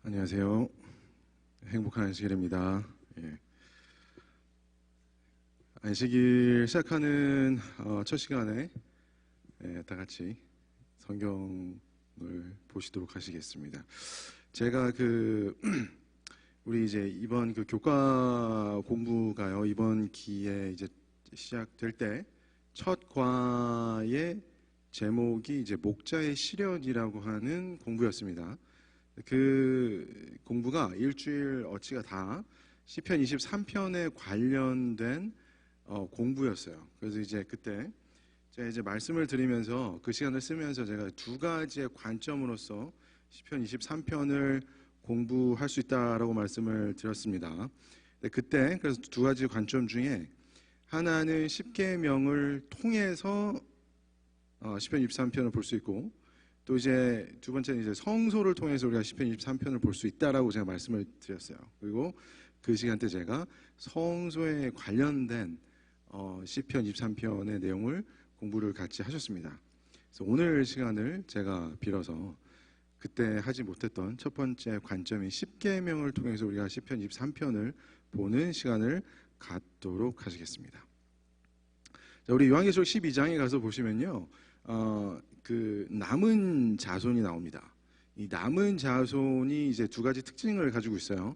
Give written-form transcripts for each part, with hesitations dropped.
안녕하세요. 행복한 안식일입니다. 안식일 시작하는 첫 시간에 다 같이 성경을 보시도록 하시겠습니다. 제가 우리 이제 이번 교과 공부가요, 이번 기회에 이제 시작될 때 첫 과의 제목이 이제 목자의 시련이라고 하는 공부였습니다. 그 공부가 일주일 어치가 다 시편 23편에 관련된 공부였어요. 그래서 이제 그때 제가 이제 말씀을 드리면서 그 시간을 쓰면서 제가 두 가지의 관점으로서 시편 23편을 공부할 수 있다라고 말씀을 드렸습니다. 그때 그래서 두 가지 관점 중에 하나는 십계명을 통해서 시편 23편을 볼 수 있고, 또 이제 두 번째는 이제 성소를 통해서 우리가 시편 23편을 볼 수 있다라고 제가 말씀을 드렸어요. 그리고 그 시간대 제가 성소에 관련된 시편 23편의 내용을 공부를 같이 하셨습니다. 그래서 오늘 시간을 제가 빌어서 그때 하지 못했던 첫 번째 관점인 십계명을 통해서 우리가 시편 23편을 보는 시간을 갖도록 하시겠습니다. 자, 우리 요한계시록 12장에 가서 보시면요, 그 남은 자손이 나옵니다. 이 남은 자손이 이제 두 가지 특징을 가지고 있어요.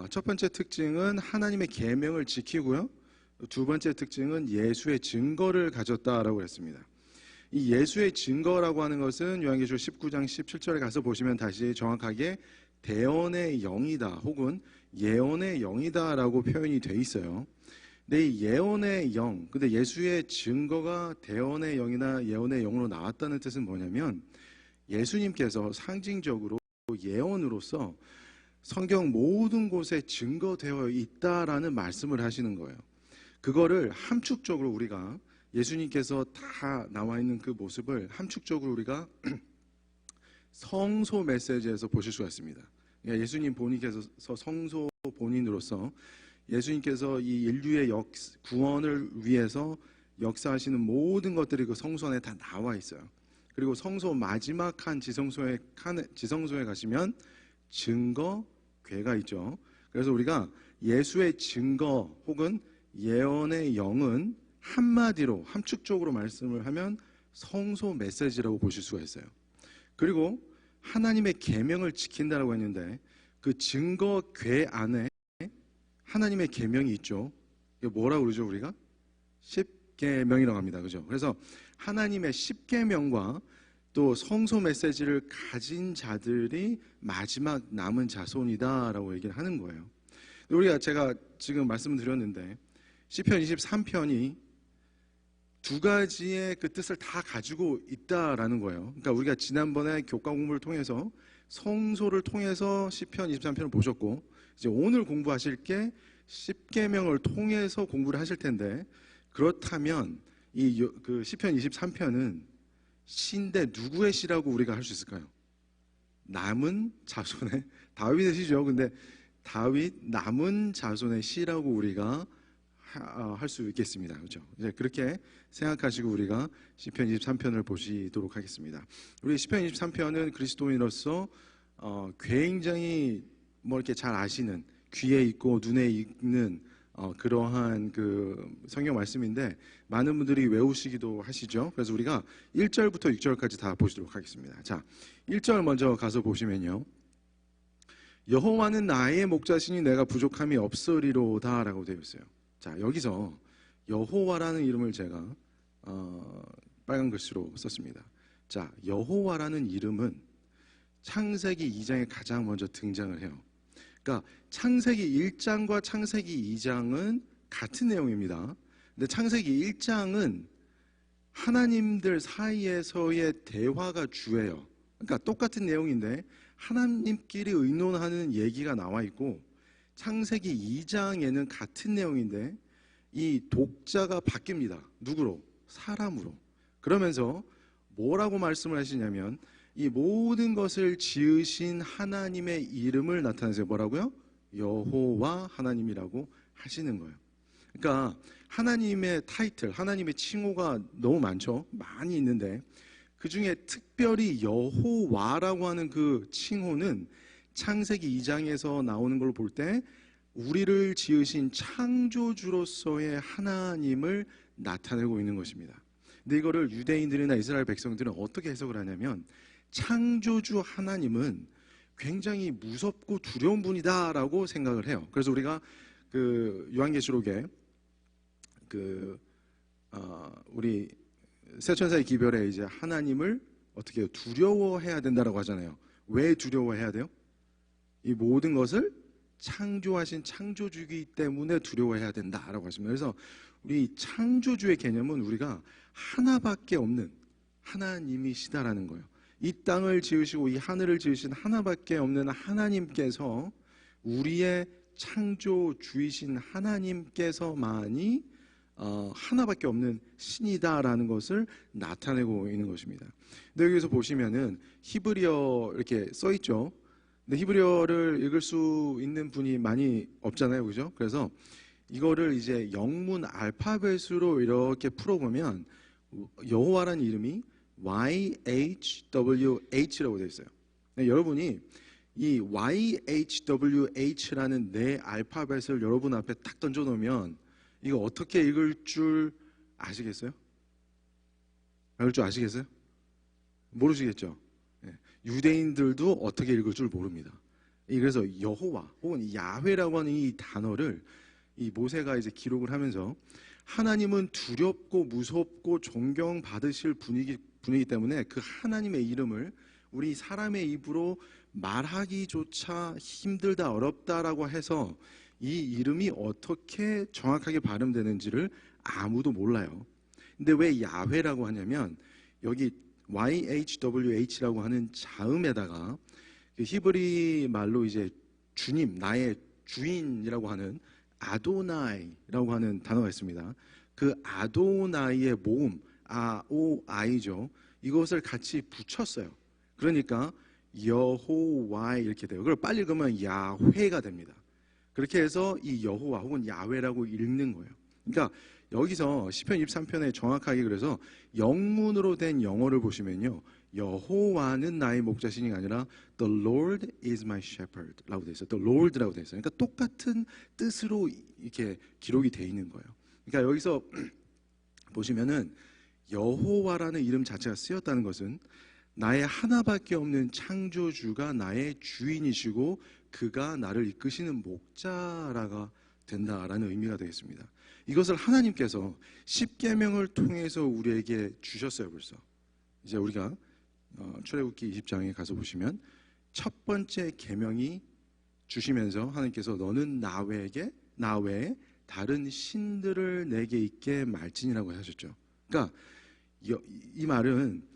첫 번째 특징은 하나님의 계명을 지키고요, 두 번째 특징은 예수의 증거를 가졌다라고 했습니다. 이 예수의 증거라고 하는 것은 요한계시록 19장 17절에 가서 보시면 다시 정확하게 대언의 영이다 혹은 예언의 영이다라고 표현이 돼 있어요. 근데 이 예언의 영, 근데 예수의 증거가 대언의 영이나 예언의 영으로 나왔다는 뜻은 뭐냐면, 예수님께서 상징적으로 예언으로서 성경 모든 곳에 증거되어 있다라는 말씀을 하시는 거예요. 그거를 함축적으로 우리가 예수님께서 다 나와 있는 그 모습을 함축적으로 우리가 성소 메시지에서 보실 수가 있습니다. 예수님 본인께서 성소 본인으로서 예수님께서 이 인류의 구원을 위해서 역사하시는 모든 것들이 그 성소 안에 다 나와 있어요. 그리고 성소 마지막 칸 지성소에 가시면 증거궤가 있죠. 그래서 우리가 예수의 증거 혹은 예언의 영은 한마디로 함축적으로 말씀을 하면 성소 메시지라고 보실 수가 있어요. 그리고 하나님의 계명을 지킨다라고 했는데 그 증거궤 안에 하나님의 계명이 있죠. 이거 뭐라고 그러죠, 우리가? 십계명이라고 합니다. 그죠? 그래서 하나님의 십계명과 또 성소 메시지를 가진 자들이 마지막 남은 자손이다라고 얘기를 하는 거예요. 제가 지금 말씀드렸는데 시편 23편이 두 가지의 그 뜻을 다 가지고 있다라는 거예요. 그러니까 우리가 지난번에 교과 공부를 통해서 성소를 통해서 시편 23편을 보셨고, 이제 오늘 공부하실 게 십계명을 통해서 공부를 하실 텐데, 그렇다면 그 시편 23편은 시인데 누구의 시라고 우리가 할 수 있을까요? 남은 자손의 다윗의 시죠. 근데 다윗 남은 자손의 시라고 우리가 할 수 있겠습니다. 그렇죠? 이제 그렇게 생각하시고 우리가 시편 23편을 보시도록 하겠습니다. 우리 시편 23편은 그리스도인으로서 굉장히 이렇게 잘 아시는, 귀에 있고 눈에 익는 그러한 그 성경 말씀인데 많은 분들이 외우시기도 하시죠. 그래서 우리가 1절부터 6절까지 다 보시도록 하겠습니다. 자, 1절 먼저 가서 보시면요, 여호와는 나의 목자시니 내가 부족함이 없으리로다 라고 되어 있어요. 자, 여기서 여호와라는 이름을 제가 빨간 글씨로 썼습니다. 자, 여호와라는 이름은 창세기 2장에 가장 먼저 등장을 해요. 그러니까 창세기 1장과 창세기 2장은 같은 내용입니다. 근데 창세기 1장은 하나님들 사이에서의 대화가 주예요. 그러니까 똑같은 내용인데 하나님끼리 의논하는 얘기가 나와 있고, 창세기 2장에는 같은 내용인데 이 독자가 바뀝니다. 누구로? 사람으로. 그러면서 뭐라고 말씀을 하시냐면 이 모든 것을 지으신 하나님의 이름을 나타내세요. 뭐라고요? 여호와 하나님이라고 하시는 거예요. 그러니까 하나님의 타이틀, 하나님의 칭호가 너무 많죠. 많이 있는데 그 중에 특별히 여호와라고 하는 그 칭호는 창세기 2장에서 나오는 걸 볼 때 우리를 지으신 창조주로서의 하나님을 나타내고 있는 것입니다. 근데 이거를 유대인들이나 이스라엘 백성들은 어떻게 해석을 하냐면 창조주 하나님은 굉장히 무섭고 두려운 분이다라고 생각을 해요. 그래서 우리가 그 요한계시록에 우리 새천사의 기별에 이제 하나님을 어떻게 두려워해야 된다라고 하잖아요. 왜 두려워해야 돼요? 이 모든 것을 창조하신 창조주이기 때문에 두려워해야 된다라고 하십니다. 그래서 우리 창조주의 개념은 우리가 하나밖에 없는 하나님이시다라는 거예요. 이 땅을 지으시고 이 하늘을 지으신 하나밖에 없는 하나님께서 우리의 창조주이신 하나님께서만이 하나밖에 없는 신이다라는 것을 나타내고 있는 것입니다. 근데 여기서 보시면은 히브리어 이렇게 써 있죠. 근데 히브리어를 읽을 수 있는 분이 많이 없잖아요, 그죠? 그래서 이거를 이제 영문 알파벳으로 이렇게 풀어보면 여호와라는 이름이 YHWH라고 되어 있어요. 여러분이 이 YHWH라는 네 알파벳을 여러분 앞에 딱 던져놓으면 이거 어떻게 읽을 줄 아시겠어요? 읽을 줄 아시겠어요? 모르시겠죠? 유대인들도 어떻게 읽을 줄 모릅니다. 그래서 여호와 혹은 야훼라고 하는 이 단어를 이 모세가 이제 기록을 하면서 하나님은 두렵고 무섭고 존경받으실 분이기 때문에 그 하나님의 이름을 우리 사람의 입으로 말하기조차 힘들다 어렵다라고 해서 이 이름이 어떻게 정확하게 발음되는지를 아무도 몰라요. 근데 왜 야훼라고 하냐면 여기 YHWH라고 하는 자음에다가 그 히브리 말로 이제 주님, 나의 주인이라고 하는 아도나이라고 하는 단어가 있습니다. 그 아도나이의 모음 아오아이죠. 이것을 같이 붙였어요. 그러니까 여호와 이렇게 돼요. 그걸 빨리 읽으면 야훼가 됩니다. 그렇게 해서 이 여호와 혹은 야훼라고 읽는 거예요. 그러니까 여기서 시편 23편에 정확하게 그래서 영문으로 된 영어를 보시면요, 여호와는 나의 목자신이 아니라 The Lord is my shepherd 라고 되어 있어요. The Lord라고 되어 있어요. 그러니까 똑같은 뜻으로 이렇게 기록이 되어 있는 거예요. 그러니까 여기서 보시면은 여호와라는 이름 자체가 쓰였다는 것은 나의 하나밖에 없는 창조주가 나의 주인이시고 그가 나를 이끄시는 목자라가 된다라는 의미가 되겠습니다. 이것을 하나님께서 십계명을 통해서 우리에게 주셨어요. 벌써 이제 우리가 출애굽기 20장에 가서 보시면 첫 번째 계명이 주시면서 하나님께서 너는 나 외에 다른 신들을 내게 있게 말지니라고 하셨죠. 그러니까 이 말은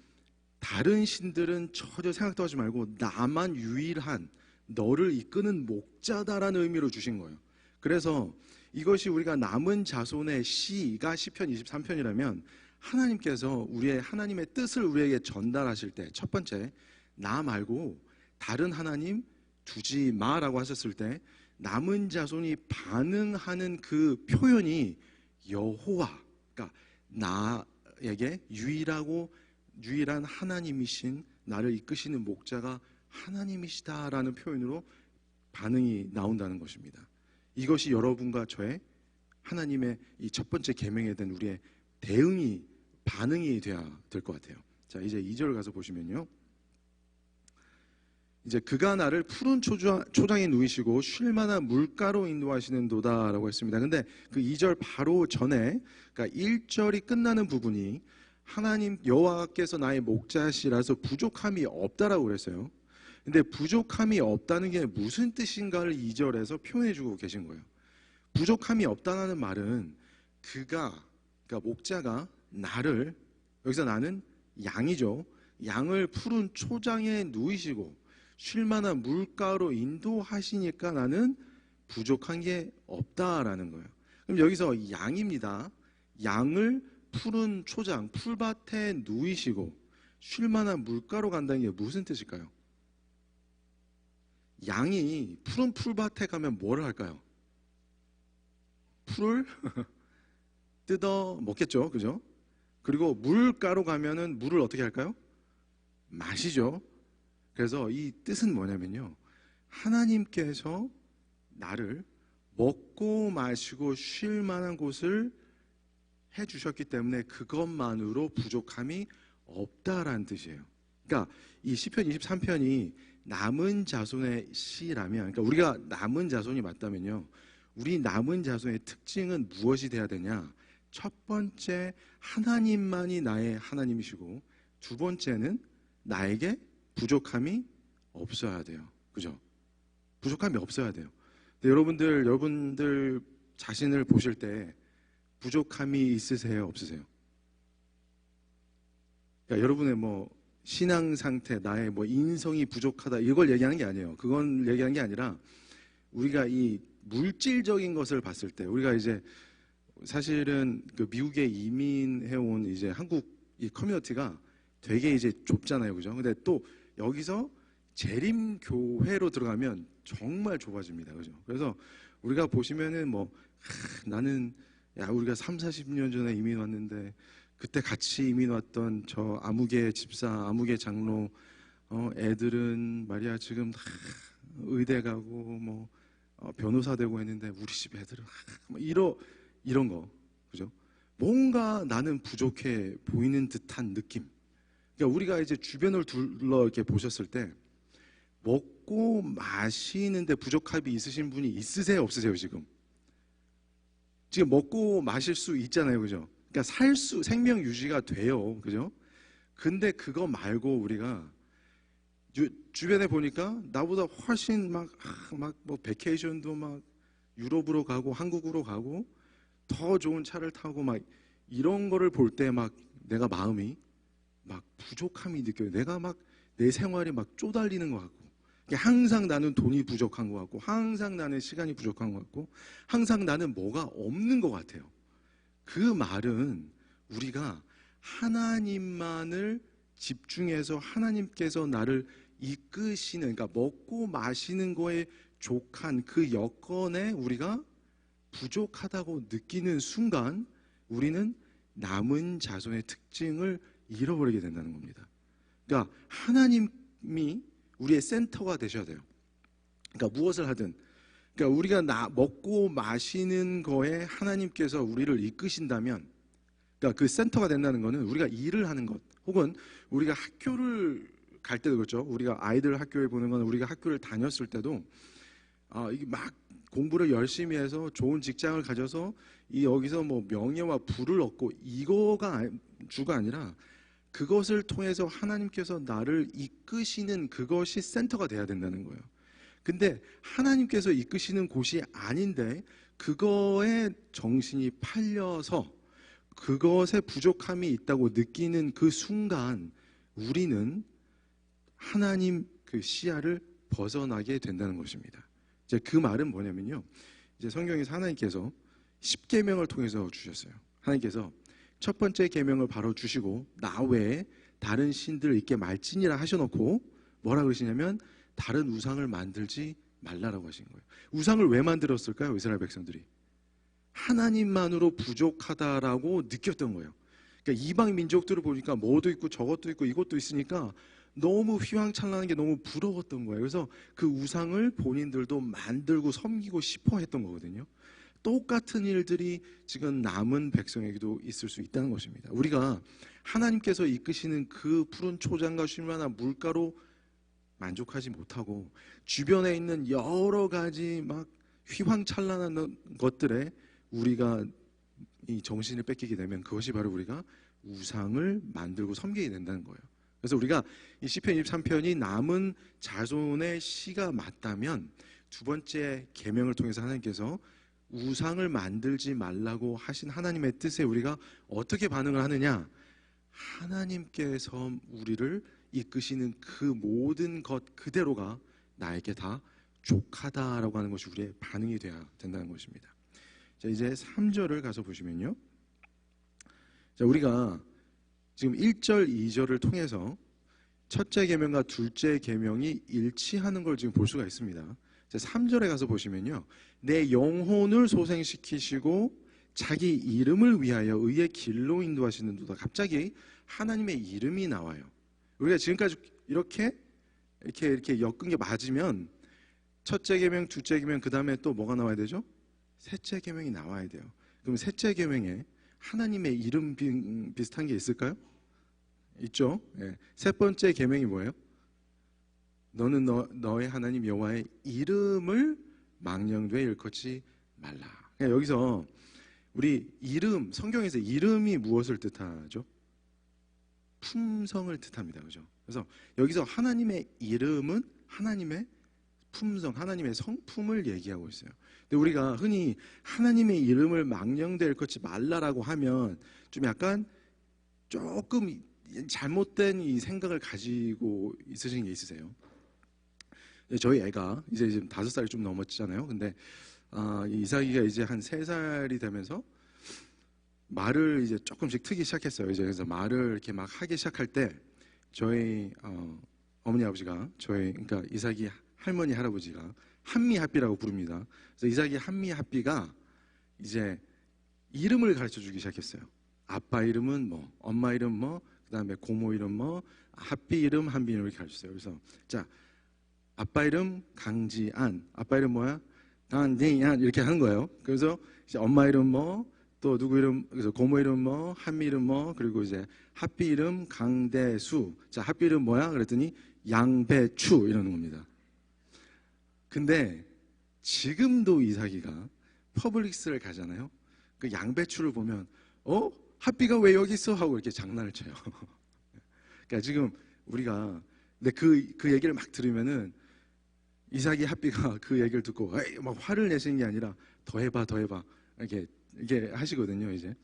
다른 신들은 전혀 생각도 하지 말고 나만 유일한 너를 이끄는 목자다라는 의미로 주신 거예요. 그래서 이것이 우리가 남은 자손의 시가 시편 23편이라면 하나님께서 하나님의 뜻을 우리에게 전달하실 때 첫 번째, 나 말고 다른 하나님 두지 마라고 하셨을 때 남은 자손이 반응하는 그 표현이 여호와, 그러니까 나에게 유일한 하나님이신 나를 이끄시는 목자가 하나님이시다라는 표현으로 반응이 나온다는 것입니다. 이것이 여러분과 저의 하나님의 이 첫 번째 계명에 대한 우리의 반응이 돼야 될 것 같아요. 자, 이제 2절 가서 보시면요, 이제 그가 나를 푸른 초장에 누이시고 쉴만한 물가로 인도하시는도다라고 했습니다. 근데 그 2절 바로 전에, 그러니까 1절이 끝나는 부분이 하나님 여호와께서 나의 목자시라서 부족함이 없다라고 그랬어요. 근데 부족함이 없다는 게 무슨 뜻인가를 2절에서 표현해주고 계신 거예요. 부족함이 없다는 말은 그러니까 목자가 나를, 여기서 나는 양이죠, 양을 푸른 초장에 누이시고 쉴만한 물가로 인도하시니까 나는 부족한 게 없다라는 거예요. 그럼 여기서 양입니다. 양을 푸른 초장, 풀밭에 누이시고 쉴만한 물가로 간다는 게 무슨 뜻일까요? 양이 푸른 풀밭에 가면 뭐를 할까요? 풀을 뜯어 먹겠죠, 그죠? 그리고 물가로 가면은 물을 어떻게 할까요? 마시죠. 그래서 이 뜻은 뭐냐면요, 하나님께서 나를 먹고 마시고 쉴 만한 곳을 해주셨기 때문에 그것만으로 부족함이 없다라는 뜻이에요. 그러니까 이 시편 23편이 남은 자손의 시라면, 그러니까 우리가 남은 자손이 맞다면요, 우리 남은 자손의 특징은 무엇이 돼야 되냐? 첫 번째, 하나님만이 나의 하나님이시고, 두 번째는 나에게 부족함이 없어야 돼요. 그죠? 부족함이 없어야 돼요. 근데 여러분들 자신을 보실 때 부족함이 있으세요? 없으세요? 그러니까 여러분의 뭐 신앙 상태, 나의 뭐 인성이 부족하다, 이걸 얘기하는 게 아니에요. 그건 얘기하는 게 아니라, 우리가 이 물질적인 것을 봤을 때, 우리가 이제 사실은 그 미국에 이민해온 이제 한국 이 커뮤니티가 되게 이제 좁잖아요. 그죠? 근데 또 여기서 재림교회로 들어가면 정말 좁아집니다. 그죠? 그래서 우리가 보시면은 뭐, 나는, 우리가 30-40년 전에 이민 왔는데, 그때 같이 이민 왔던 저 아무개 집사, 아무개 장로, 애들은 말이야 지금 다 의대 가고 뭐 변호사 되고 했는데 우리 집 애들은 뭐 이런 거, 그죠? 뭔가 나는 부족해 보이는 듯한 느낌. 그러니까 우리가 이제 주변을 둘러 이렇게 보셨을 때 먹고 마시는데 부족함이 있으신 분이 있으세요, 없으세요 지금? 지금 먹고 마실 수 있잖아요, 그죠? 그러니까 생명 유지가 돼요. 그죠? 근데 그거 말고 우리가 주변에 보니까 나보다 훨씬 막 뭐 베케이션도 막 유럽으로 가고 한국으로 가고 더 좋은 차를 타고 막 이런 거를 볼 때 막 내가 마음이 막 부족함이 느껴요. 내가 막 내 생활이 막 쪼달리는 것 같고, 항상 나는 돈이 부족한 것 같고, 항상 나는 시간이 부족한 것 같고, 항상 나는 뭐가 없는 것 같아요. 그 말은 우리가 하나님만을 집중해서 하나님께서 나를 이끄시는, 그러니까 먹고 마시는 거에 족한 그 여건에 우리가 부족하다고 느끼는 순간 우리는 남은 자손의 특징을 잃어버리게 된다는 겁니다. 그러니까 하나님이 우리의 센터가 되셔야 돼요. 그러니까 무엇을 하든, 그러니까 우리가 먹고 마시는 거에 하나님께서 우리를 이끄신다면, 그러니까 그 센터가 된다는 거는 우리가 일을 하는 것, 혹은 우리가 학교를 갈 때도 그렇죠. 우리가 아이들 학교에 보는 건, 우리가 학교를 다녔을 때도 이게 막 공부를 열심히 해서 좋은 직장을 가져서 여기서 뭐 명예와 부를 얻고 이거가 주가 아니라, 그것을 통해서 하나님께서 나를 이끄시는 그것이 센터가 돼야 된다는 거예요. 근데 하나님께서 이끄시는 곳이 아닌데 그거에 정신이 팔려서 그것에 부족함이 있다고 느끼는 그 순간 우리는 하나님 그 시야를 벗어나게 된다는 것입니다. 이제 그 말은 뭐냐면요, 이제 성경에서 하나님께서 10계명을 통해서 주셨어요. 하나님께서 첫 번째 계명을 바로 주시고 나 외에 다른 신들을 있게 말지니라 하셔놓고 뭐라 그러시냐면 다른 우상을 만들지 말라라고 하신 거예요. 우상을 왜 만들었을까요? 이스라엘 백성들이 하나님만으로 부족하다라고 느꼈던 거예요. 그러니까 이방 민족들을 보니까 뭐도 있고 저것도 있고 이것도 있으니까 너무 휘황찬란한 게 너무 부러웠던 거예요. 그래서 그 우상을 본인들도 만들고 섬기고 싶어 했던 거거든요. 똑같은 일들이 지금 남은 백성에게도 있을 수 있다는 것입니다. 우리가 하나님께서 이끄시는 그 푸른 초장과 쉴만한 물가로 만족하지 못하고 주변에 있는 여러 가지 막 휘황찬란한 것들에 우리가 이 정신을 뺏기게 되면 그것이 바로 우리가 우상을 만들고 섬기게 된다는 거예요. 그래서 우리가 이 시편 23편이 남은 자손의 시가 맞다면 두 번째 계명을 통해서 하나님께서 우상을 만들지 말라고 하신 하나님의 뜻에 우리가 어떻게 반응을 하느냐, 하나님께서 우리를 이끄시는 그 모든 것 그대로가 나에게 다 족하다라고 하는 것이 우리의 반응이 돼야 된다는 것입니다. 자, 이제 3절을 가서 보시면요, 자, 우리가 지금 1절, 2절을 통해서 첫째 계명과 둘째 계명이 일치하는 걸 지금 볼 수가 있습니다. 3절에 가서 보시면요, 내 영혼을 소생시키시고 자기 이름을 위하여 의의 길로 인도하시는 도다. 갑자기 하나님의 이름이 나와요. 우리가 지금까지 이렇게 엮은 게 맞으면 첫째 계명, 둘째 계명, 그 다음에 또 뭐가 나와야 되죠? 셋째 계명이 나와야 돼요. 그럼 셋째 계명에 하나님의 이름 비슷한 게 있을까요? 있죠. 예. 세 번째 계명이 뭐예요? 너는 너의 하나님 여호와의 이름을 망령되이 일컫지 말라. 그러니까 여기서 우리 이름, 성경에서 이름이 무엇을 뜻하죠? 품성을 뜻합니다. 그죠? 그래서 여기서 하나님의 이름은 하나님의 품성, 하나님의 성품을 얘기하고 있어요. 근데 우리가 흔히 하나님의 이름을 망령되이 일컫지 말라라고 하면 좀 약간 조금 잘못된 이 생각을 가지고 있으신 게 있으세요. 저희 애가 이제 지금 5살이 좀 넘었잖아요. 근데 이삭이가 이제 한 3살이 되면서 말을 이제 조금씩 트기 시작했어요. 이제 그래서 말을 이렇게 막 하기 시작할 때 저희 어머니 아버지가 그러니까 이삭이 할머니 할아버지가 한미합비라고 부릅니다. 그래서 이삭이 한미합비가 이제 이름을 가르쳐 주기 시작했어요. 아빠 이름은 뭐, 엄마 이름 뭐, 그다음에 고모 이름 뭐, 합비 이름, 한비 이름 이렇게 가르쳤어요. 그래서 자, 아빠 이름 강지안, 아빠 이름 뭐야? 강지안 이렇게 하는 거예요. 그래서 이제 엄마 이름 뭐, 또 누구 이름, 그래서 고모 이름 뭐, 한미 이름 뭐, 그리고 이제 합비 이름 강대수. 자, 합비 이름 뭐야? 그랬더니 양배추 이러는 겁니다. 근데 지금도 이삭이가 퍼블릭스를 가잖아요. 그 양배추를 보면 합비가 왜 여기 있어? 하고 이렇게 장난을 쳐요. 그러니까 지금 우리가 근데 그 얘기를 막 들으면은 이삭이 합비가 그 얘기를 듣고 에이, 막 화를 내시는 게 아니라 더 해봐 이렇게 하시거든요. 이제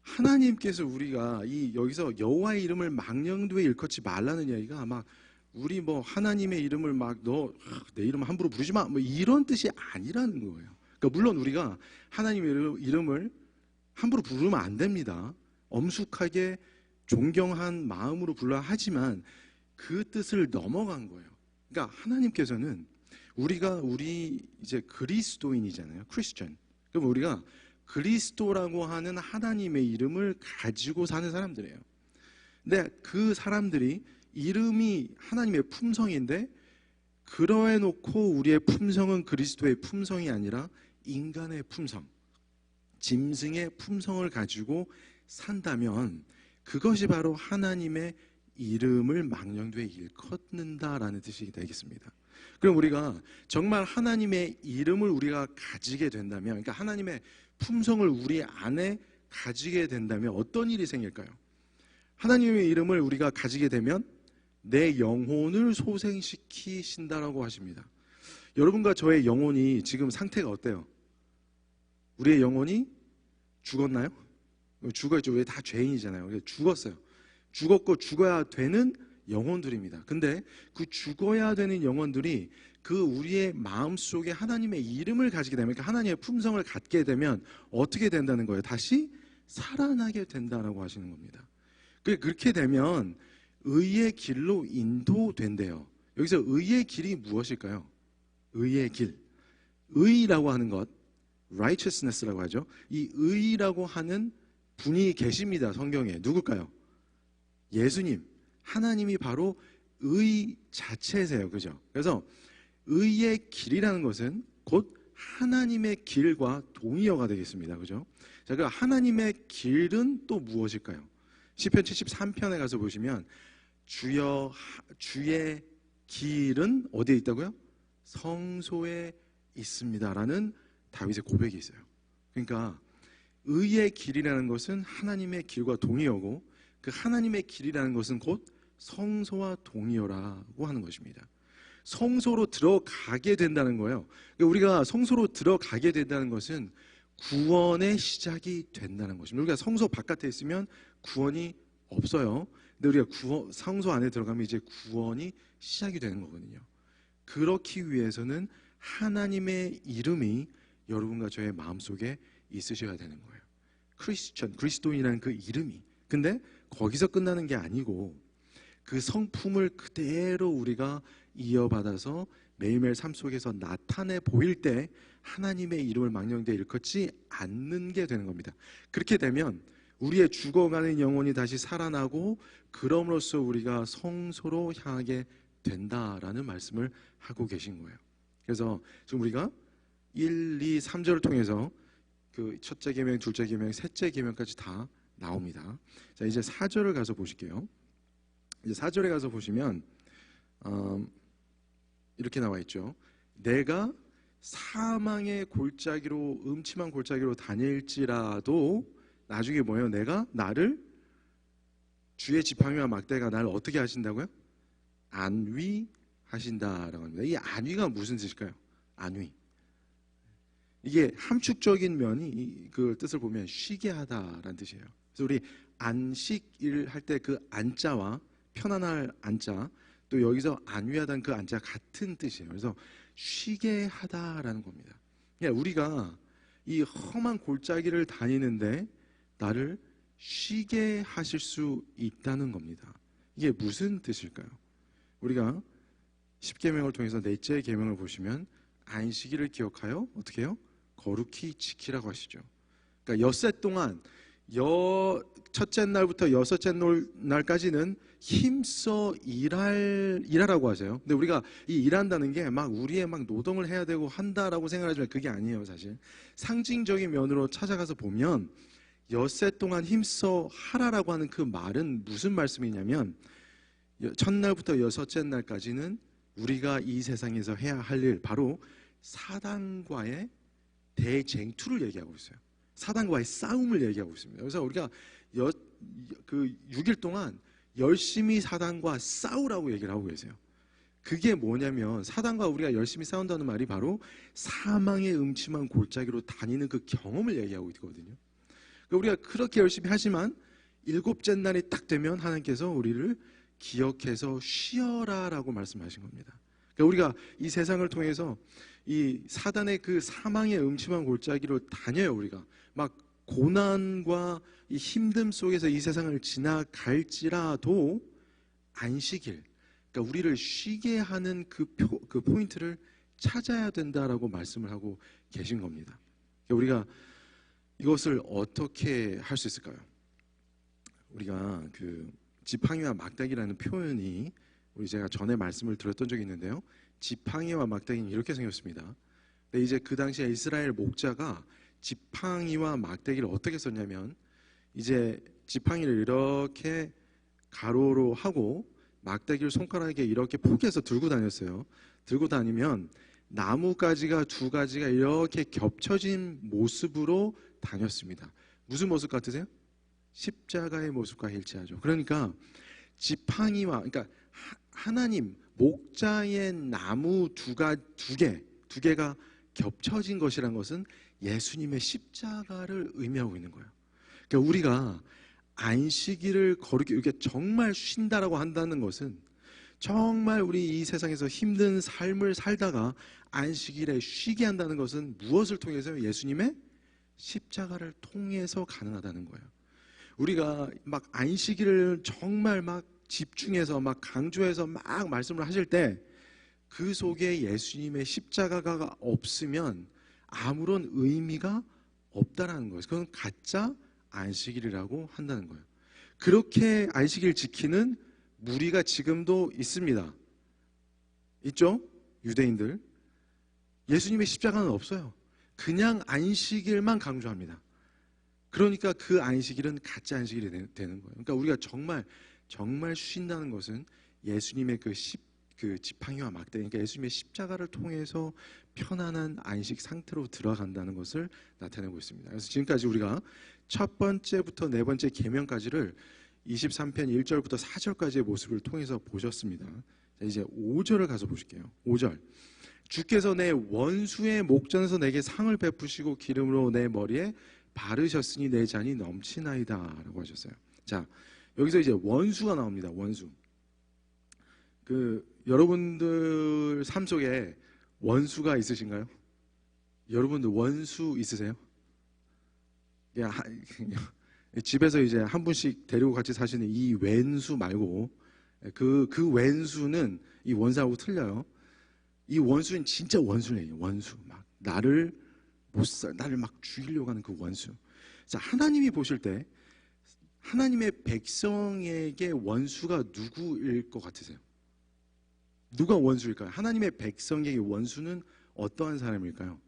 하나님께서 우리가 여기서 여호와의 이름을 망령되이 일컫지 말라는 이야기가 막 우리 뭐 하나님의 이름을 막 너 내 이름 함부로 부르지 마 뭐 이런 뜻이 아니라는 거예요. 그러니까 물론 우리가 하나님의 이름을 함부로 부르면 안 됩니다. 엄숙하게 존경한 마음으로 불러야 하지만 그 뜻을 넘어간 거예요. 그러니까 하나님께서는 우리 이제 그리스도인이잖아요. 크리스천. 그럼 우리가 그리스도라고 하는 하나님의 이름을 가지고 사는 사람들이에요. 근데 그 사람들이 이름이 하나님의 품성인데 그러해 놓고 우리의 품성은 그리스도의 품성이 아니라 인간의 품성, 짐승의 품성을 가지고 산다면 그것이 바로 하나님의 이름을 망령되이 일컫는다라는 뜻이 되겠습니다. 그럼 우리가 정말 하나님의 이름을 우리가 가지게 된다면, 그러니까 하나님의 품성을 우리 안에 가지게 된다면 어떤 일이 생길까요? 하나님의 이름을 우리가 가지게 되면 내 영혼을 소생시키신다라고 하십니다. 여러분과 저의 영혼이 지금 상태가 어때요? 우리의 영혼이 죽었나요? 죽었죠. 왜 다 죄인이잖아요. 죽었어요. 죽었고 죽어야 되는 영혼들입니다. 근데 그 죽어야 되는 영혼들이 그 우리의 마음속에 하나님의 이름을 가지게 되면, 그러니까 하나님의 품성을 갖게 되면 어떻게 된다는 거예요? 다시 살아나게 된다라고 하시는 겁니다. 그렇게 되면 의의 길로 인도된대요. 여기서 의의 길이 무엇일까요? 의의 길. 의라고 하는 것, righteousness라고 하죠. 이 의라고 하는 분이 계십니다. 성경에. 누굴까요? 예수님. 하나님이 바로 의 자체세요. 그죠? 그래서 의의 길이라는 것은 곧 하나님의 길과 동의어가 되겠습니다. 그죠? 자, 그 하나님의 길은 또 무엇일까요? 시편 73편에 가서 보시면 주의 길은 어디에 있다고요? 성소에 있습니다라는 다윗의 고백이 있어요. 그러니까 의의 길이라는 것은 하나님의 길과 동의어고 그 하나님의 길이라는 것은 곧 성소와 동의어라고 하는 것입니다. 성소로 들어가게 된다는 거예요. 우리가 성소로 들어가게 된다는 것은 구원의 시작이 된다는 것입니다. 우리가 성소 바깥에 있으면 구원이 없어요. 근데 우리가 성소 안에 들어가면 이제 구원이 시작이 되는 거거든요. 그렇기 위해서는 하나님의 이름이 여러분과 저의 마음속에 있으셔야 되는 거예요. 크리스천, 그리스도인이라는 그 이름이. 근데 거기서 끝나는 게 아니고 그 성품을 그대로 우리가 이어받아서 매일매일 삶 속에서 나타내 보일 때 하나님의 이름을 망령되이 일컫지 않는 게 되는 겁니다. 그렇게 되면 우리의 죽어가는 영혼이 다시 살아나고 그럼으로써 우리가 성소로 향하게 된다라는 말씀을 하고 계신 거예요. 그래서 지금 우리가 1, 2, 3절을 통해서 그 첫째 계명, 둘째 계명, 셋째 계명까지 다 나옵니다. 자, 이제 4절을 가서 보실게요. 이제 4절에 가서 보시면 이렇게 나와 있죠. 내가 사망의 골짜기로, 음침한 골짜기로 다닐지라도, 나중에 뭐예요? 내가 나를, 주의 지팡이와 막대가 나를 어떻게 하신다고요? 안위하신다라고 합니다. 이 안위가 무슨 뜻일까요? 안위. 이게 함축적인 면이 그 뜻을 보면 쉬게 하다라는 뜻이에요. 그래서 우리 안식일 할 때 그 안자와 편안할 안자, 또 여기서 안위하다는 그 안자 같은 뜻이에요. 그래서 쉬게 하다라는 겁니다. 그러니까 우리가 이 험한 골짜기를 다니는데 나를 쉬게 하실 수 있다는 겁니다. 이게 무슨 뜻일까요? 우리가 10계명을 통해서 넷째 계명을 보시면 안식일을 기억하여 어떻게 해요? 거룩히 지키라고 하시죠. 그러니까 엿새 동안 첫째 날부터 여섯째 날까지는 힘써 일하라고 하세요. 근데 우리가 이 일한다는 게 막 우리의 막 노동을 해야 되고 한다라고 생각하지만 그게 아니에요. 사실 상징적인 면으로 찾아가서 보면 엿새 동안 힘써 하라라고 하는 그 말은 무슨 말씀이냐면, 첫날부터 여섯째 날까지는 우리가 이 세상에서 해야 할 일, 바로 사단과의 대쟁투를 얘기하고 있어요. 사단과의 싸움을 얘기하고 있습니다. 그래서 우리가 그 6일 동안 열심히 사단과 싸우라고 얘기를 하고 계세요. 그게 뭐냐면, 사단과 우리가 열심히 싸운다는 말이 바로 사망의 음침한 골짜기로 다니는 그 경험을 얘기하고 있거든요. 그러니까 우리가 그렇게 열심히 하지만 일곱째 날이 딱 되면 하나님께서 우리를 기억해서 쉬어라라고 말씀하신 겁니다. 그러니까 우리가 이 세상을 통해서 이 사단의 그 사망의 음침한 골짜기로 다녀요. 우리가 막 고난과 이 힘듦 속에서 이 세상을 지나갈지라도 안식일, 그러니까 우리를 쉬게 하는 그 포인트를 찾아야 된다라고 말씀을 하고 계신 겁니다. 그러니까 우리가 이것을 어떻게 할 수 있을까요? 우리가 그 지팡이와 막대기라는 표현이, 우리 제가 전에 말씀을 드렸던 적이 있는데요. 지팡이와 막대기는 이렇게 생겼습니다. 근데 이제 그 당시에 이스라엘 목자가 지팡이와 막대기를 어떻게 썼냐면, 이제 지팡이를 이렇게 가로로 하고 막대기를 손가락에 이렇게 포개서 들고 다녔어요. 들고 다니면 나무가지가 두 가지가 이렇게 겹쳐진 모습으로 다녔습니다. 무슨 모습 같으세요? 십자가의 모습과 일치하죠. 그러니까 지팡이와, 그러니까 하나님 목자의 나무 두 개가 겹쳐진 것이란 것은 예수님의 십자가를 의미하고 있는 거예요. 그러니까 우리가 안식일을 거룩히 이렇게 정말 쉰다라고 한다는 것은, 정말 우리 이 세상에서 힘든 삶을 살다가 안식일에 쉬게 한다는 것은 무엇을 통해서요? 예수님의 십자가를 통해서 가능하다는 거예요. 우리가 막 안식일을 정말 막 집중해서 막 강조해서 막 말씀을 하실 때 그 속에 예수님의 십자가가 없으면 아무런 의미가 없다라는 거예요. 그건 가짜 안식일이라고 한다는 거예요. 그렇게 안식일 지키는 무리가 지금도 있습니다. 있죠? 유대인들. 예수님의 십자가는 없어요. 그냥 안식일만 강조합니다. 그러니까 그 안식일은 가짜 안식일이 되는 거예요. 그러니까 우리가 정말 쉰다는 것은 예수님의 그 지팡이와 막대, 그러니까 예수님의 십자가를 통해서 편안한 안식 상태로 들어간다는 것을 나타내고 있습니다. 그래서 지금까지 우리가 첫 번째부터 네 번째 계명까지를 23편 1절부터 4절까지의 모습을 통해서 보셨습니다. 자, 이제 5절을 가서 보실게요. 5절. 주께서 내 원수의 목전에서 내게 상을 베푸시고 기름으로 내 머리에 바르셨으니 내 잔이 넘치나이다 라고 하셨어요. 자, 여기서 이제 원수가 나옵니다. 원수. 여러분들 삶 속에 원수가 있으신가요? 여러분들 원수 있으세요? 집에서 이제 한 분씩 데리고 같이 사시는 이 왼수 말고, 그 왼수는 이 원수하고 틀려요. 이 원수는 진짜 원수예요. 원수. 막 나를 막 죽이려고 하는 그 원수. 자, 하나님이 보실 때 하나님의 백성에게 원수가 누구일 것 같으세요? 누가 원수일까요? 하나님의 백성에게 원수는 어떠한 사람일까요?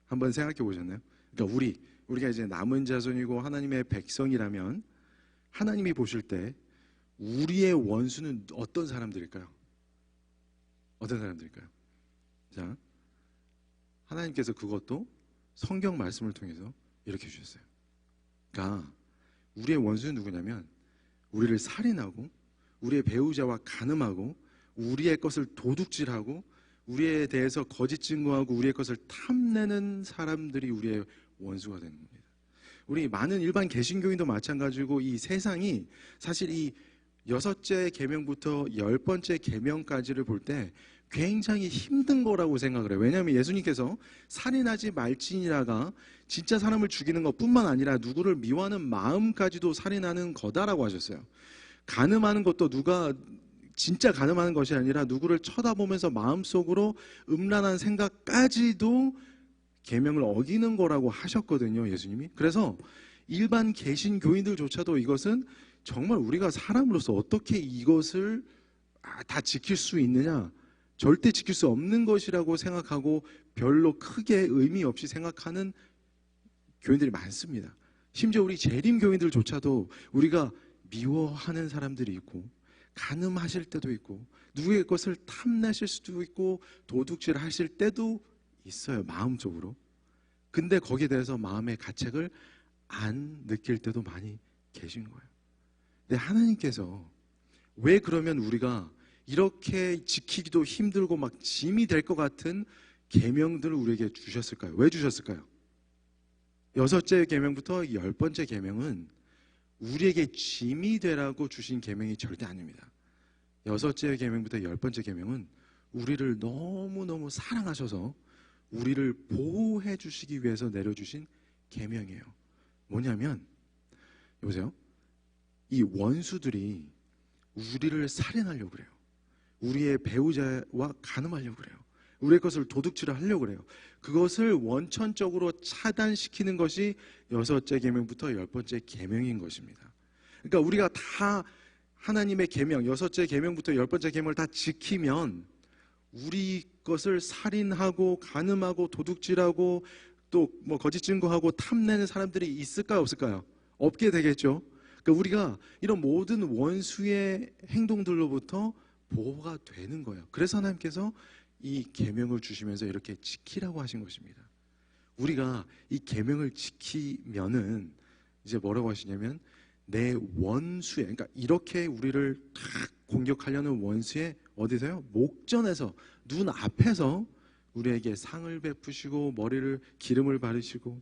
한번 생각해 보셨나요? 그러니까 우리가 이제 남은 자손이고 하나님의 백성이라면 하나님이 보실 때 우리의 원수는 어떤 사람들일까요? 어떤 사람들일까요? 자, 하나님께서 그것도 성경 말씀을 통해서 이렇게 주셨어요. 그러니까 우리의 원수는 누구냐면 우리를 살인하고 우리의 배우자와 간음하고 우리의 것을 도둑질하고 우리에 대해서 거짓 증거하고 우리의 것을 탐내는 사람들이 우리의 원수가 되는 겁니다. 우리 많은 일반 개신교인도 마찬가지고 이 세상이 사실 이 6째 계명부터 10번째 계명까지를 볼 때 굉장히 힘든 거라고 생각을 해요. 왜냐하면 예수님께서 살인하지 말지니라가 진짜 사람을 죽이는 것뿐만 아니라 누구를 미워하는 마음까지도 살인하는 거다라고 하셨어요. 간음하는 것도 누가 진짜 간음하는 것이 아니라 누구를 쳐다보면서 마음속으로 음란한 생각까지도 계명을 어기는 거라고 하셨거든요, 예수님이. 그래서 일반 개신교인들조차도 이것은 정말 우리가 사람으로서 어떻게 이것을 다 지킬 수 있느냐, 절대 지킬 수 없는 것이라고 생각하고 별로 크게 의미 없이 생각하는 교인들이 많습니다. 심지어 우리 재림교인들조차도 우리가 미워하는 사람들이 있고 간음하실 때도 있고 누구의 것을 탐내실 수도 있고 도둑질 하실 때도 있어요, 마음적으로. 근데 거기에 대해서 마음의 가책을 안 느낄 때도 많이 계신 거예요. 근데 하나님께서 왜 그러면 우리가 이렇게 지키기도 힘들고 막 짐이 될 것 같은 계명들을 우리에게 주셨을까요? 왜 주셨을까요? 6째 계명부터 10번째 계명은 우리에게 짐이 되라고 주신 계명이 절대 아닙니다. 6째 계명부터 10번째 계명은 우리를 너무너무 사랑하셔서 우리를 보호해 주시기 위해서 내려주신 계명이에요. 뭐냐면 여보세요? 이 원수들이 우리를 살인하려고 그래요. 우리의 배우자와 간음하려고 그래요. 우리의 것을 도둑질을 하려고 그래요. 그것을 원천적으로 차단시키는 것이 6째 계명부터 10번째 계명인 것입니다. 그러니까 우리가 다 하나님의 계명, 6째 계명부터 10번째 계명을 다 지키면 우리 것을 살인하고 간음하고 도둑질하고 또 뭐 거짓 증거하고 탐내는 사람들이 있을까요, 없을까요? 없게 되겠죠. 그러니까 우리가 이런 모든 원수의 행동들로부터 보호가 되는 거예요. 그래서 하나님께서 이 계명을 주시면서 이렇게 지키라고 하신 것입니다. 우리가 이 계명을 지키면은 이제 뭐라고 하시냐면 내 원수의, 그러니까 이렇게 우리를 탁 공격하려는 원수의 어디서요? 목전에서, 눈 앞에서 우리에게 상을 베푸시고 머리를 기름을 바르시고,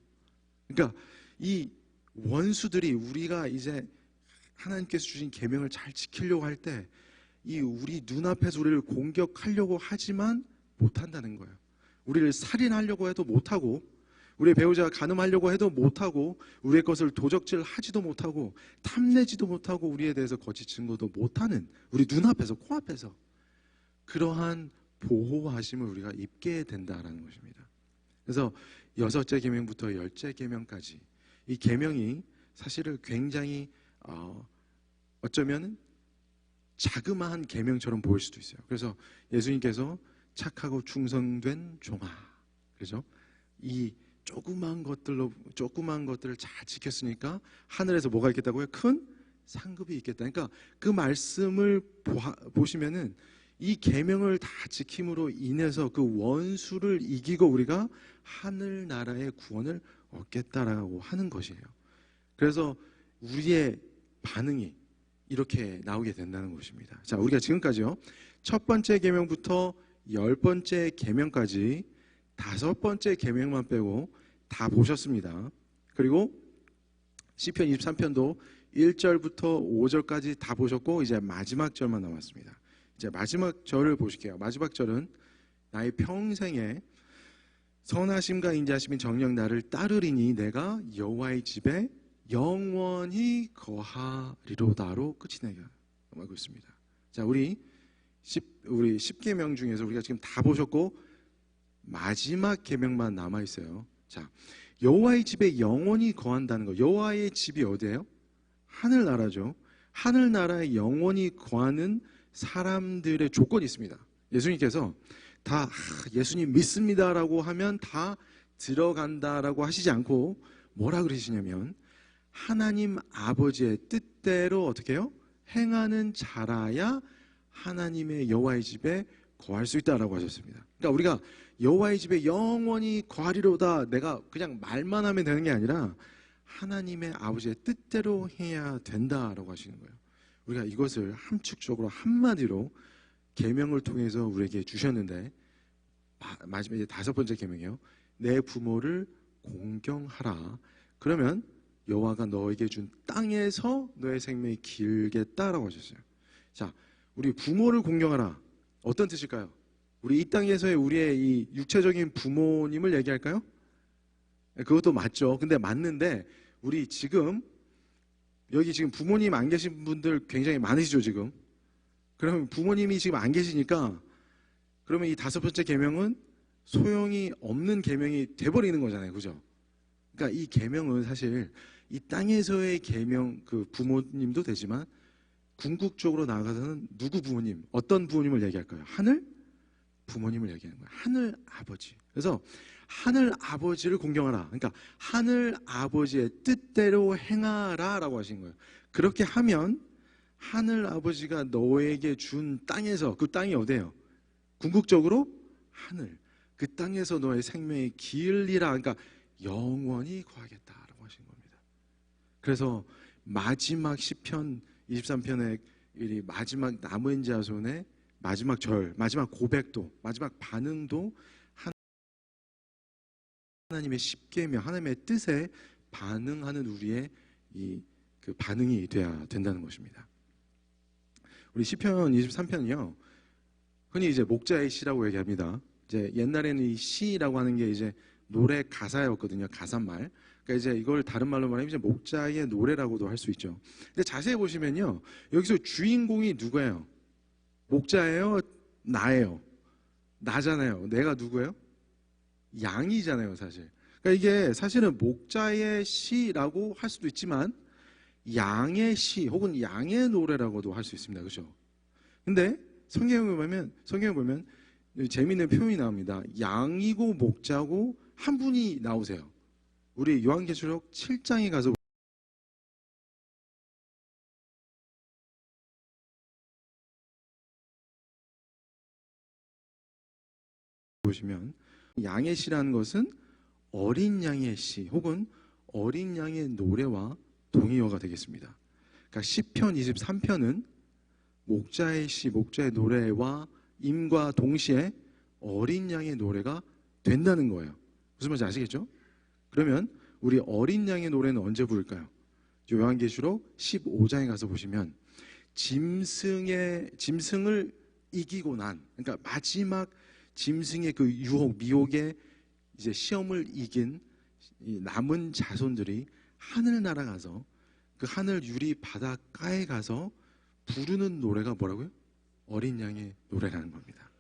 그러니까 이 원수들이 우리가 이제 하나님께서 주신 계명을 잘 지키려고 할 때 이 우리 눈앞에서 우리를 공격하려고 하지만 못한다는 거예요. 우리를 살인하려고 해도 못하고 우리의 배우자가 간음하려고 해도 못하고 우리의 것을 도적질하지도 못하고 탐내지도 못하고 우리에 대해서 거짓 증거도 못하는, 우리 눈앞에서 코앞에서 그러한 보호하심을 우리가 입게 된다라는 것입니다. 그래서 6째 계명부터 10째 계명까지 이 계명이 사실은 굉장히 어쩌면 자그마한 계명처럼 보일 수도 있어요. 그래서 예수님께서 착하고 충성된 종아, 그렇죠? 이 조그만 것들을 잘 지켰으니까 하늘에서 뭐가 있겠다고요? 큰 상급이 있겠다. 그러니까 그 말씀을 보시면은 이 계명을 다 지킴으로 인해서 그 원수를 이기고 우리가 하늘나라의 구원을 얻겠다라고 하는 것이에요. 그래서 우리의 반응이 이렇게 나오게 된다는 것입니다. 자, 우리가 지금까지요, 첫 번째 계명부터 10번째 계명까지 5번째 계명만 빼고 다 보셨습니다. 그리고 시편 23편도 1절부터 5절까지 다 보셨고 이제 마지막 절만 남았습니다. 이제 마지막 절을 보실게요. 마지막 절은 나의 평생에 선하심과 인자하심이 정녕 나를 따르리니 내가 여호와의 집에 영원히 거하리로다로 끝이 나고 있습니다. 자, 우리 10계명 중에서 우리가 지금 다 보셨고 마지막 계명만 남아 있어요. 자, 여호와의 집에 영원히 거한다는 거. 여호와의 집이 어디예요? 하늘나라죠. 하늘나라에 영원히 거하는 사람들의 조건이 있습니다. 예수님께서 다 예수님 믿습니다라고 하면 다 들어간다라고 하시지 않고 뭐라 그러시냐면 하나님 아버지의 뜻대로 어떻게 해요? 행하는 자라야 하나님의 여호와의 집에 거할 수 있다라고 하셨습니다. 그러니까 우리가 여호와의 집에 영원히 거하리로다 내가 그냥 말만 하면 되는 게 아니라 하나님의 아버지의 뜻대로 해야 된다라고 하시는 거예요. 우리가 이것을 함축적으로 한마디로 계명을 통해서 우리에게 주셨는데 마지막에 이제 5번째 계명이에요. 내 부모를 공경하라. 그러면 여호와가 너에게 준 땅에서 너의 생명이 길겠다라고 하셨어요. 자, 우리 부모를 공경하라. 어떤 뜻일까요? 우리 이 땅에서의 우리의 이 육체적인 부모님을 얘기할까요? 그것도 맞죠. 근데 맞는데 우리 지금 여기 지금 부모님 안 계신 분들 굉장히 많으시죠 지금. 그러면 부모님이 지금 안 계시니까 그러면 이 5번째 계명은 소용이 없는 계명이 돼버리는 거잖아요, 그죠? 그러니까 이 계명은 사실 이 땅에서의 계명 그 부모님도 되지만 궁극적으로 나아가서는 누구 부모님, 어떤 부모님을 얘기할까요? 하늘 부모님을 얘기하는 거예요. 하늘 아버지. 그래서 하늘 아버지를 공경하라. 그러니까 하늘 아버지의 뜻대로 행하라라고 하신 거예요. 그렇게 하면 하늘 아버지가 너에게 준 땅에서 그 땅이 어디예요? 궁극적으로 하늘. 그 땅에서 너의 생명이 길리라. 그러니까 영원히 거하겠다라고 하신 겁니다. 그래서 마지막 시편 23편의 마지막 남은 자손의 마지막 절, 마지막 고백도, 마지막 반응도 하나님의 십계명, 하나님의 뜻에 반응하는 우리의 그 반응이 돼야 된다는 것입니다. 우리 시편 23편은요, 흔히 이제 목자의 시라고 얘기합니다. 이제 옛날에는 이 시라고 하는 게 이제 노래 가사였거든요. 가사말. 그러니까 이제 이걸 다른 말로 말하면 이제 목자의 노래라고도 할 수 있죠. 근데 자세히 보시면요, 여기서 주인공이 누구예요? 목자예요? 나예요? 나잖아요. 내가 누구예요? 양이잖아요, 사실. 그러니까 이게 사실은 목자의 시라고 할 수도 있지만 양의 시 혹은 양의 노래라고도 할 수 있습니다. 그렇죠? 근데 성경에 보면 재미있는 표현이 나옵니다. 양이고 목자고 한 분이 나오세요. 우리 요한계시록 7장에 가서 보시면 양의 시라는 것은 어린 양의 시 혹은 어린 양의 노래와 동의어가 되겠습니다. 그러니까 시편 23편은 목자의 시, 목자의 노래와 임과 동시에 어린 양의 노래가 된다는 거예요. 무슨 말인지 아시겠죠? 그러면 우리 어린 양의 노래는 언제 부를까요? 요한계시록 15장에 가서 보시면 짐승을 이기고 난, 그러니까 마지막 짐승의 그 유혹, 미혹의 이제 시험을 이긴 이 남은 자손들이 하늘 날아가서 그 하늘 유리 바닷가에 가서 부르는 노래가 뭐라고요? 어린 양의 노래라는 겁니다.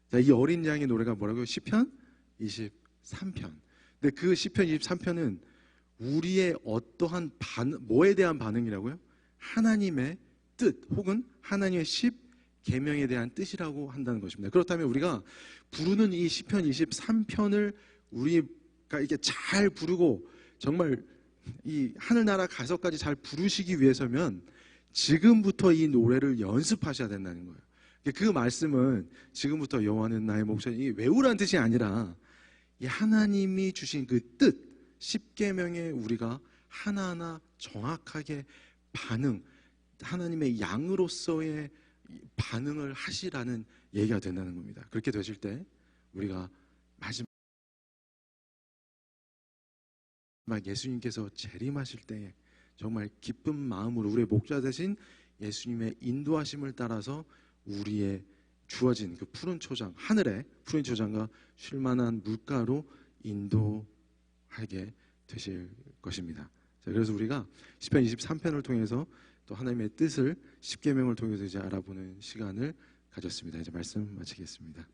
자, 이 어린 양의 노래가 뭐라고요? 시편 23편. 근데 그 시편 23편은 우리의 어떠한 뭐에 대한 반응이라고요? 하나님의 뜻 혹은 하나님의 계명에 대한 뜻이라고 한다는 것입니다. 그렇다면 우리가 부르는 이 시편 23편을 우리가 이렇게 잘 부르고 정말 이 하늘나라 가서까지 잘 부르시기 위해서면 지금부터 이 노래를 연습하셔야 된다는 거예요. 그 말씀은 지금부터 여호와는 나의 목자니 외우라는 뜻이 아니라 이 하나님이 주신 그 뜻, 십계명에 우리가 하나하나 정확하게 하나님의 양으로서의 반응을 하시라는 얘기가 된다는 겁니다. 그렇게 되실 때 우리가 마지막 예수님께서 재림하실 때 정말 기쁜 마음으로 우리의 목자 되신 예수님의 인도하심을 따라서 우리의 주어진 그 푸른 초장, 하늘의 푸른 초장과 쉴만한 물가로 인도하게 되실 것입니다. 자, 그래서 우리가 시편 23편을 통해서 또 하나님의 뜻을 십계명을 통해서 이제 알아보는 시간을 가졌습니다. 이제 말씀 마치겠습니다.